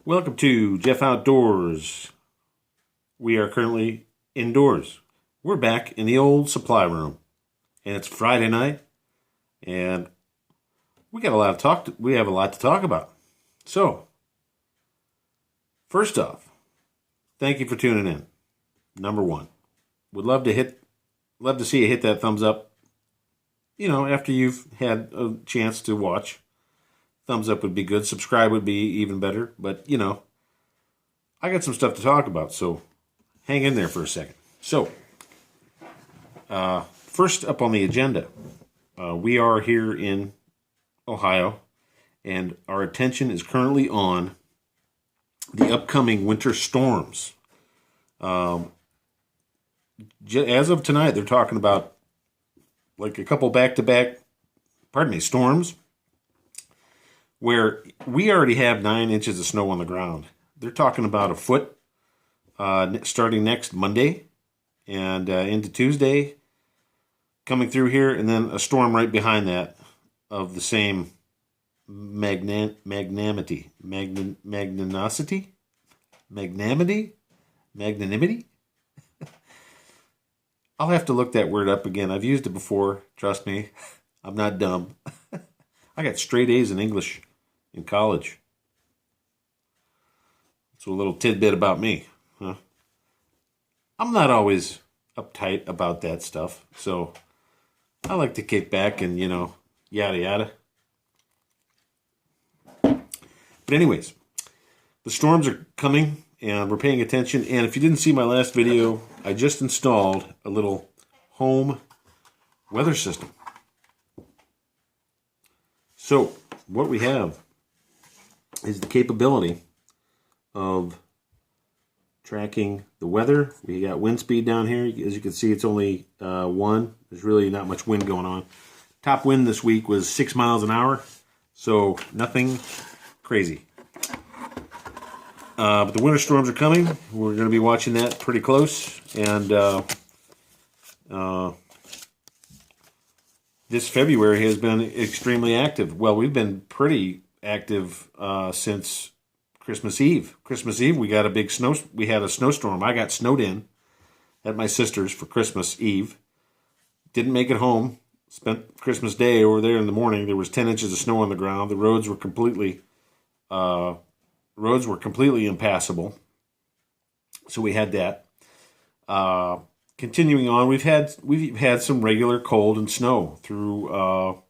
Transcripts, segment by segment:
Welcome to Jeff Outdoors. We are currently indoors. We're back in the old supply room, and it's Friday night, and we got a lot to talk. We have a lot to talk about. So, first off, thank you for tuning in. Number one, would love to see you hit that thumbs up. After you've had a chance to watch. Thumbs up would be good. Subscribe would be even better. But, I got some stuff to talk about, so hang in there for a second. So, first up on the agenda, we are here in Ohio, and our attention is currently on the upcoming winter storms. As of tonight, they're talking about like a couple back-to-back, storms, where we already have 9 inches of snow on the ground. They're talking about a foot starting next Monday and into Tuesday coming through here, and then a storm right behind that of the same magnanimity. I'll have to look that word up again. I've used it before. Trust me. I'm not dumb. I got straight A's in English in college. So a little tidbit about me. Huh? I'm not always uptight about that stuff. So I like to kick back and, yada yada. But anyways, the storms are coming and we're paying attention. And if you didn't see my last video, I just installed a little home weather system. So what we have is the capability of tracking the weather. We got wind speed down here. As you can see, it's only 1. There's really not much wind going on. Top wind this week was 6 miles an hour, so nothing crazy. But the winter storms are coming. We're going to be watching that pretty close. And this February has been extremely active. Well, we've been pretty active since Christmas Eve. Christmas Eve, we got a big we had a snowstorm. I got snowed in at my sister's for Christmas Eve. Didn't make it home. Spent Christmas Day over there in the morning. There was 10 inches of snow on the ground. The roads were completely impassable. So we had that. Continuing on, we've had some regular cold and snow through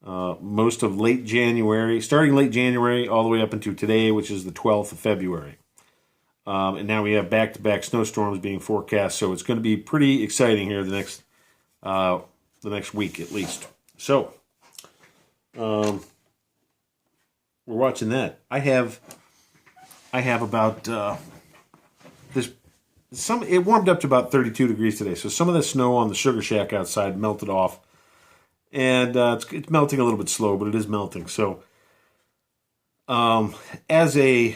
most of late January, starting late January all the way up into today, which is the 12th of February. And now we have back-to-back snowstorms being forecast, so it's going to be pretty exciting here the next week at least. So we're watching that. I have about this. It warmed up to about 32 degrees today, so some of the snow on the sugar shack outside melted off, and it's melting a little bit slow, but it is melting. So, as a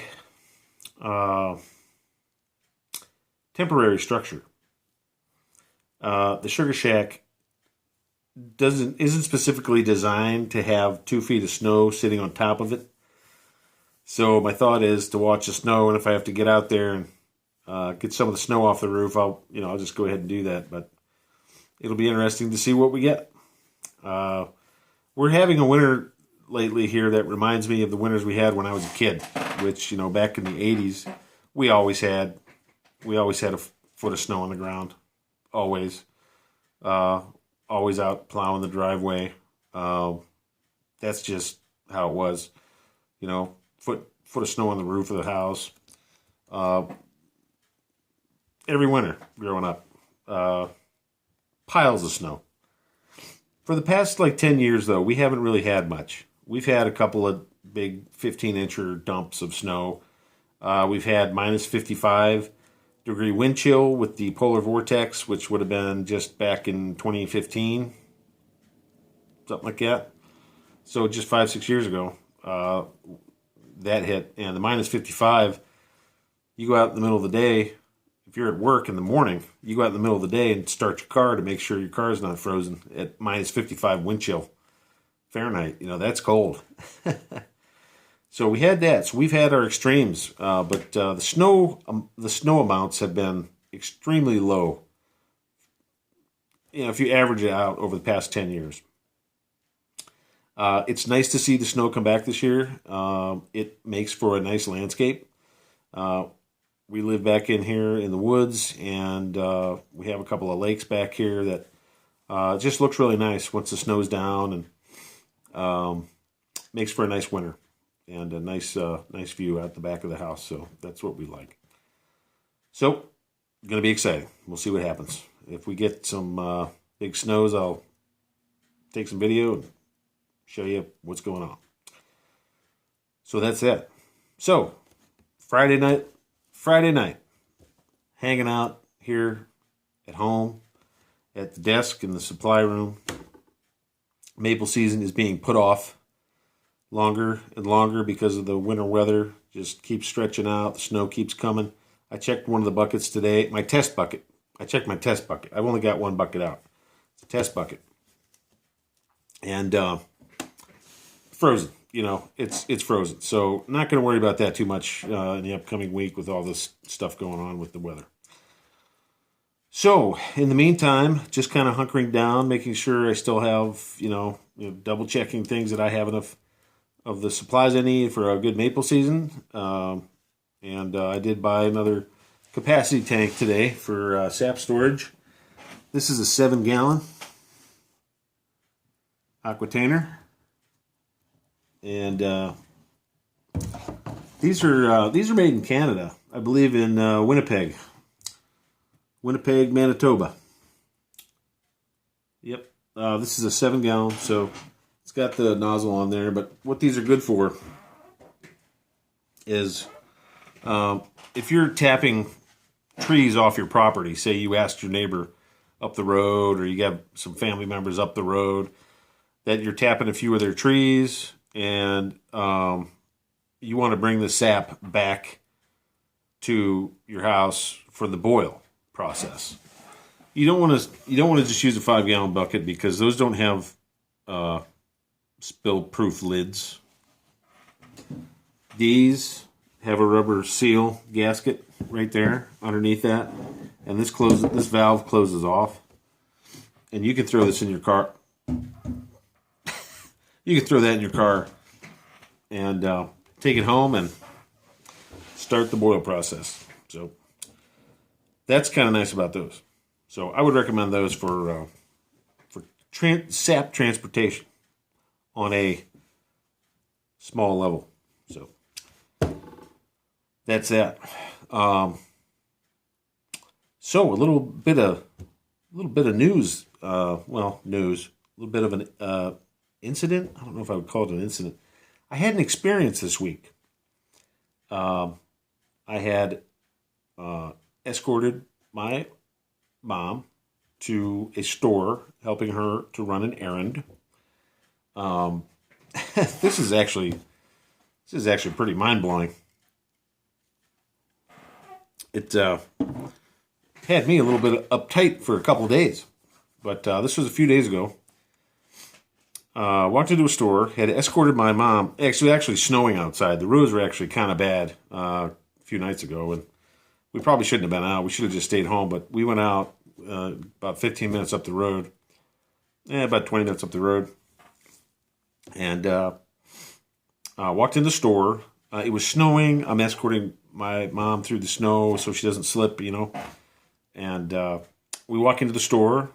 temporary structure, the sugar shack isn't specifically designed to have 2 feet of snow sitting on top of it. So my thought is to watch the snow, and if I have to get out there and get some of the snow off the roof, I'll just go ahead and do that. But it'll be interesting to see what we get. We're having a winter lately here that reminds me of the winters we had when I was a kid, which, back in the 80s, we always had a foot of snow on the ground. Always. Always out plowing the driveway. That's just how it was. Foot of snow on the roof of the house. Every winter growing up. Piles of snow. For the past 10 years, though, we haven't really had much. We've had a couple of big 15-incher dumps of snow. We've had minus 55-degree wind chill with the polar vortex, which would have been just back in 2015. Something like that. So just 5-6 years ago, that hit. And the minus 55, you go out in the middle of the day. If you're at work in the morning, you go out in the middle of the day and start your car to make sure your car is not frozen at minus 55 wind chill Fahrenheit. That's cold. So we had that. So we've had our extremes, but the snow amounts have been extremely low. If you average it out over the past 10 years. It's nice to see the snow come back this year. It makes for a nice landscape. We live back in here in the woods, and we have a couple of lakes back here that just looks really nice once the snow's down, and makes for a nice winter and a nice view out the back of the house. So that's what we like. So, going to be exciting. We'll see what happens. If we get some big snows, I'll take some video and show you what's going on. So that's it. So, Friday night, hanging out here at home, at the desk in the supply room. Maple season is being put off longer and longer because of the winter weather. Just keeps stretching out. The snow keeps coming. I checked one of the buckets today, my test bucket. I checked my test bucket. I've only got one bucket out. It's a test bucket. And frozen. It's frozen. So not going to worry about that too much in the upcoming week with all this stuff going on with the weather. So in the meantime, just kind of hunkering down, making sure I still have, double checking things that I have enough of the supplies I need for a good maple season. And I did buy another capacity tank today for sap storage. This is a 7-gallon aquatainer. And these are made in Canada, I believe in Winnipeg, Manitoba. Yep, this is a 7-gallon, so it's got the nozzle on there. But what these are good for is if you're tapping trees off your property. Say you asked your neighbor up the road, or you got some family members up the road, that you're tapping a few of their trees, and you want to bring the sap back to your house for the boil process. You don't want to just use a 5-gallon bucket, because those don't have spill-proof lids. These have a rubber seal gasket right there underneath that, and this valve closes off, and you can throw this in your car. You can throw that in your car and take it home and start the boil process. So that's kind of nice about those. So I would recommend those for sap transportation on a small level. So that's that. So a little bit of news. News. A little bit of an incident. I don't know if I would call it an incident. I had an experience this week. I had escorted my mom to a store, helping her to run an errand. This is actually pretty mind-blowing. It had me a little bit uptight for a couple of days, but this was a few days ago. Walked into a store, had escorted my mom. Actually snowing outside. The roads were actually kind of bad a few nights ago, and we probably shouldn't have been out. We should have just stayed home, but we went out about 15 minutes up the road. About 20 minutes up the road. And walked in the store. It was snowing. I'm escorting my mom through the snow so she doesn't slip, And we walk into the store,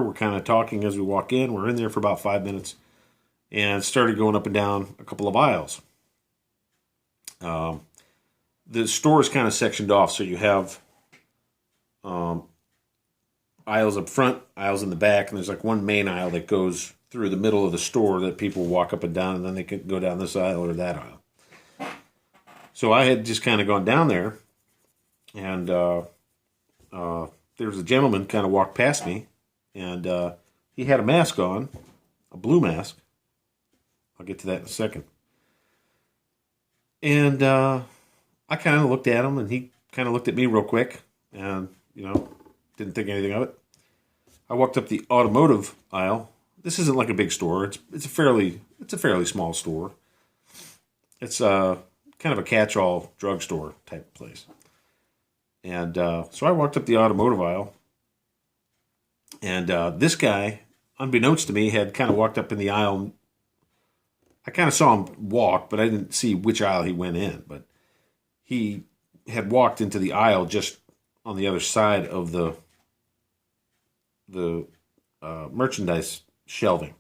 we're kind of talking as we walk in. We're in there for about 5 minutes and started going up and down a couple of aisles. The store is kind of sectioned off, so you have aisles up front, aisles in the back, and there's like one main aisle that goes through the middle of the store that people walk up and down, and then they can go down this aisle or that aisle. So I had just kind of gone down there, and there was a gentleman kind of walked past me, and he had a mask on, a blue mask. I'll get to that in a second. And I kind of looked at him, and he kind of looked at me real quick, and, didn't think anything of it. I walked up the automotive aisle. This isn't like a big store. It's a fairly small store. It's kind of a catch-all drugstore type place. And so I walked up the automotive aisle, and this guy, unbeknownst to me, had kind of walked up in the aisle. I kind of saw him walk, but I didn't see which aisle he went in. But he had walked into the aisle just on the other side of the merchandise shelving.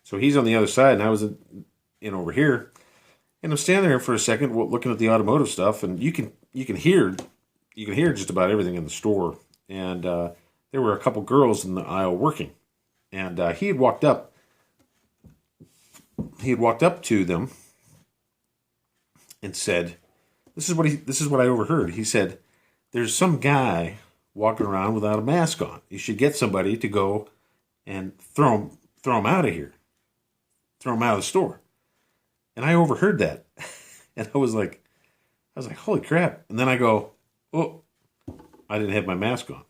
So he's on the other side, and I was in over here, and I'm standing there for a second looking at the automotive stuff, and you can hear just about everything in the store. And there were a couple girls in the aisle working, and he had walked up. He had walked up to them and said, "This is what I overheard." He said, "There's some guy walking around without a mask on. You should get somebody to go and throw him out of here, throw him out of the store." And I overheard that, and I was like, "Holy crap!" And then I go, "Oh, I didn't have my mask on."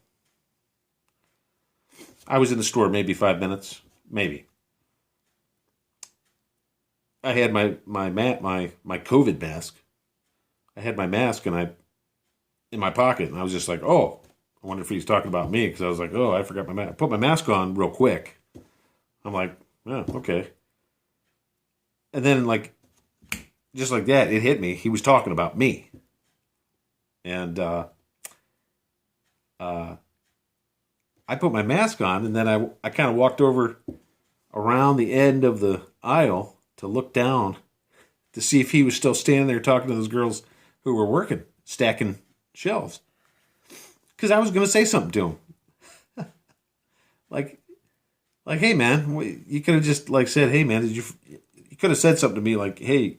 I was in the store maybe 5 minutes, maybe. I had my COVID mask. I had my mask in my pocket, and I was just like, "Oh, I wonder if he's talking about me," because I was like, "Oh, I forgot my mask." I put my mask on real quick. I'm like, "Oh, okay." And then, like, just like that, it hit me. He was talking about me, and I put my mask on, and then I kind of walked over around the end of the aisle to look down to see if he was still standing there talking to those girls who were working, stacking shelves. Because I was going to say something to him. like, hey, man, you could have just, like, said, "Hey, man, you could have said something to me like, hey, did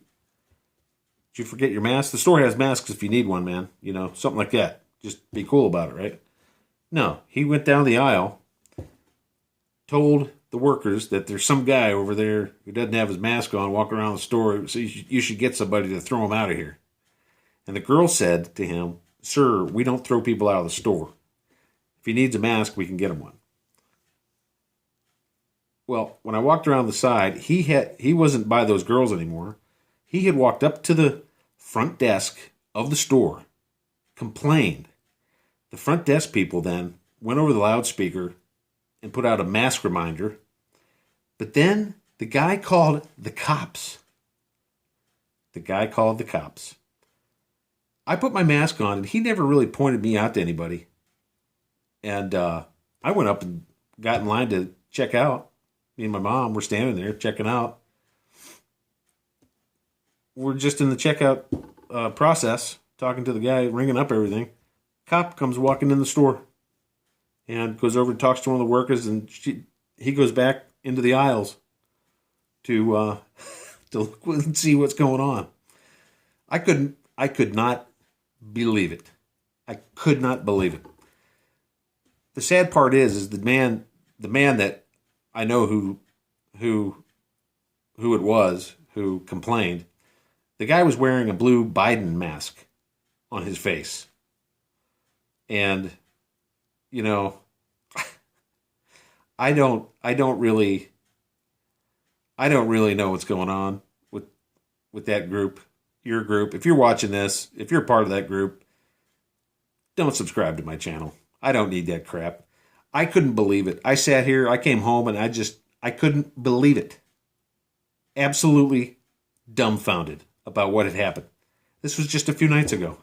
you forget your mask? The store has masks if you need one, man." You know, something like that. Just be cool about it, right? No, he went down the aisle, told the workers that there's some guy over there who doesn't have his mask on walking around the store, so you should get somebody to throw him out of here. And the girl said to him, "Sir, we don't throw people out of the store. If he needs a mask, we can get him one." Well, when I walked around the side, he wasn't by those girls anymore. He had walked up to the front desk of the store, complained. The front desk people then went over the loudspeaker and put out a mask reminder. But then the guy called the cops. The guy called the cops. I put my mask on, and he never really pointed me out to anybody. And I went up and got in line to check out. Me and my mom were standing there checking out. We're just in the checkout process, talking to the guy, ringing up everything. Cop comes walking in the store and goes over and talks to one of the workers, and he goes back into the aisles to look and see what's going on. I could not believe it. I could not believe it. The sad part is the man that I know who it was who complained. The guy was wearing a blue Biden mask on his face. And, you know, I don't really know what's going on with that group, your group. If you're watching this, if you're part of that group, don't subscribe to my channel. I don't need that crap. I couldn't believe it. I sat here, I came home, and I couldn't believe it. Absolutely dumbfounded about what had happened. This was just a few nights ago.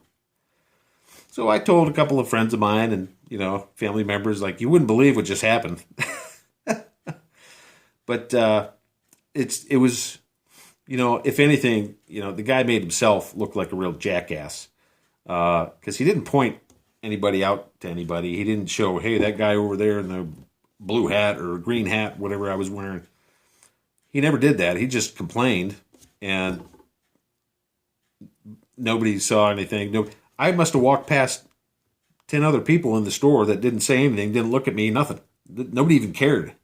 So I told a couple of friends of mine and, you know, family members, like, you wouldn't believe what just happened. But it was, you know, if anything, you know, the guy made himself look like a real jackass. Because he didn't point anybody out to anybody. He didn't show, hey, that guy over there in the blue hat or green hat, whatever I was wearing. He never did that. He just complained, and nobody saw anything. No, I must have walked past 10 other people in the store that didn't say anything, didn't look at me, nothing. Nobody even cared.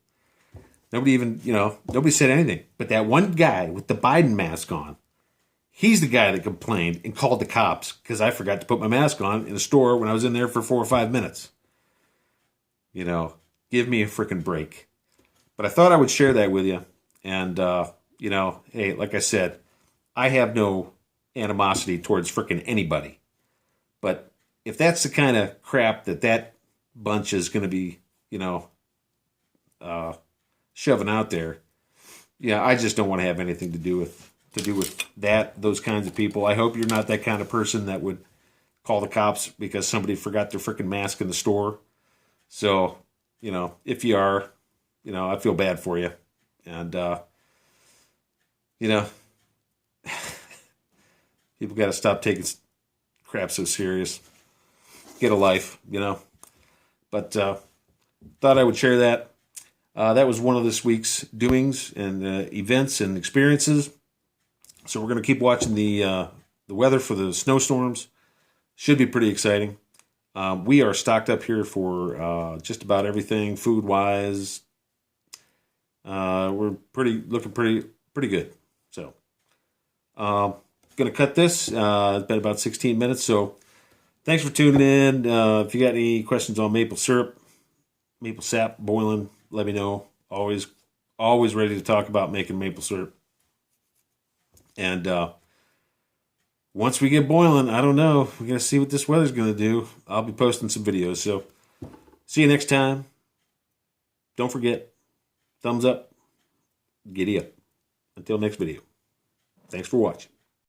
Nobody even, you know, nobody said anything. But that one guy with the Biden mask on, he's the guy that complained and called the cops because I forgot to put my mask on in the store when I was in there for 4 or 5 minutes. You know, give me a freaking break. But I thought I would share that with you. And, you know, hey, like I said, I have no animosity towards frickin' anybody. But if that's the kind of crap that bunch is going to be, you know, shoving out there, yeah, I just don't want to have anything to do with those kinds of people. I hope you're not that kind of person that would call the cops because somebody forgot their freaking mask in the store. So, if you are, I feel bad for you. And, you know, people got to stop taking crap so serious. Get a life, But thought I would share that. That was one of this week's doings and events and experiences. So we're going to keep watching the weather for the snowstorms. Should be pretty exciting. We are stocked up here for just about everything food wise. We're looking pretty good. So, going to cut this. It's been about 16 minutes. So, thanks for tuning in. If you got any questions on maple syrup, maple sap boiling, let me know. Always ready to talk about making maple syrup. And once we get boiling, I don't know. We're going to see what this weather's going to do. I'll be posting some videos. So, see you next time. Don't forget, thumbs up, giddy up. Until next video. Thanks for watching.